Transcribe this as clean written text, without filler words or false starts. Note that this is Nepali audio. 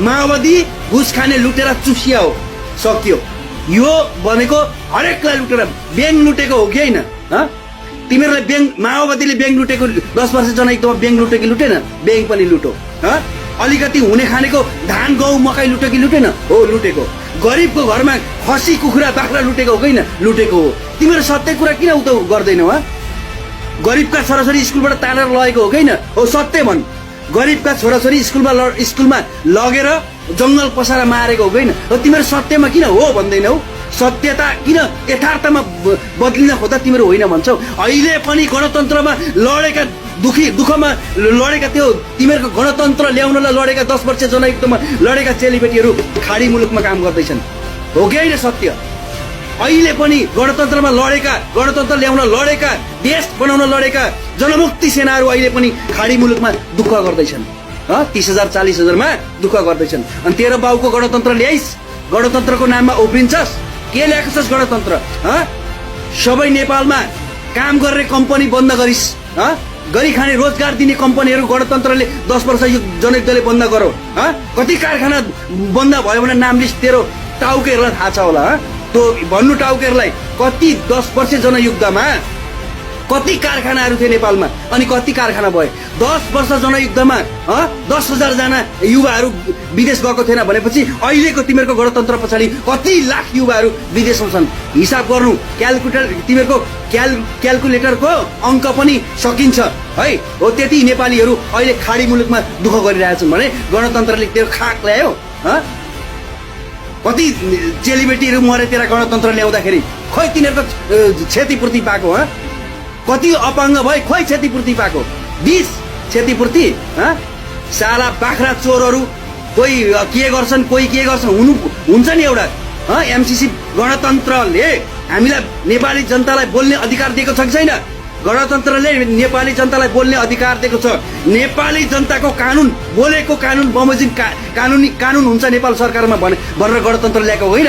माओवादी घुस खाने लुटेर चुसिया हो, सक्यो। यो भनेको हरेकलाई लुटेर ब्याङ्क लुटेको हो कि होइन? तिमीहरूलाई ब्याङ्क माओवादीले ब्याङ्क लुटेको 10 वर्ष जनयुद्धमा ब्याङ्क लुट्यो कि लुटेन? ब्याङ्क पनि लुटो। अलिकति हुने खानेको धान गहुँ मकै लुट्यो कि लुटेन? हो, लुटेको। गरिबको घरमा खसी कुखुरा बाख्रा लुटेको हो कि होइन? लुटेको हो। तिमीहरू सत्य कुरा किन उता गर्दैनौ? गरिबका छोराछोरी स्कुलबाट तानेर लगेको हो कि होइन? हो, सत्य भन्। गरिबका छोराछोरी स्कुलमा लगेर जङ्गल पसाएर मारेको हो कि होइन? हो, तिमीहरू सत्यमा किन हो भन्दैनौ? सत्यता किन यथार्थमा बदलिन खोज्दा तिमीहरू होइन भन्छौ? अहिले पनि गणतन्त्रमा लडेका दुःखमा लडेका त्यो तिमीहरूको गणतन्त्र ल्याउनलाई लडेका 10 वर्ष जनयुद्धमा लडेका चेलीबेटीहरू खाडी मुलुकमा काम गर्दैछन्, हो कि होइन? सत्य। अहिले पनि गणतन्त्रमा लडेका, गणतन्त्र ल्याउन लडेका, देश बनाउन लडेका जनमुक्ति सेनाहरू अहिले पनि खाडी मुलुकमा दुःख गर्दैछन्। 30,000 40,000मा दुःख गर्दैछन्। अनि तेरो बाउको गणतन्त्र ल्याइस्, गणतन्त्रको नाममा उफ्रिन्छस्। के ल्याएको छस् गणतन्त्र? सबै नेपालमा काम गर्ने कम्पनी बन्द गरिस्। गरी खाने रोजगार दिने कम्पनीहरू गणतन्त्रले 10 वर्ष जनयुद्धले बन्द गरो। कति कारखाना बन्द भयो भने नाम लिस्ट तेरो टाउकेहरूलाई थाहा छ होला। त्यो भन्नु टाउकेहरूलाई, कति 10 वर्ष जनयुद्धमा कति कारखानाहरू थिए नेपालमा अनि कति कारखाना भए? 10 वर्ष जनयुद्धमा 10,000 जना युवाहरू विदेश गएको थिएन भनेपछि अहिलेको तिमीहरूको गणतन्त्र पछाडि कति लाख युवाहरू विदेशमा छन्? हिसाब गर्नु, तिमीहरूको क्यालकुलेटरको अङ्क पनि सकिन्छ है। हो, त्यति नेपालीहरू अहिले खाडी मुलुकमा दुःख गरिरहेछन् भने गणतन्त्रले त्यो खाक ल्यायो। कति चेलीबेटीहरू मरे तेरा गणतन्त्र ल्याउँदाखेरि? खोइ तिनीहरूको क्षतिपूर्ति पाएको? कति अपाङ्ग भए? खोइ क्षतिपूर्ति पाएको? 20 क्षतिपूर्ति? साला बाख्रा चोरहरू कोही के गर्छन्, कोही के गर्छन्, हुन्छ नि एउटा। एमसीसी गणतन्त्रले हामीलाई नेपाली जनतालाई बोल्ने अधिकार दिएको छ कि छैन? गणतन्त्रले नेपाली जनतालाई बोल्ने अधिकार दिएको छ। नेपाली जनताको कानुन, बोलेको कानुन बमोजिम कानुन हुन्छ नेपाल सरकारमा भनेर गणतन्त्र ल्याएको होइन।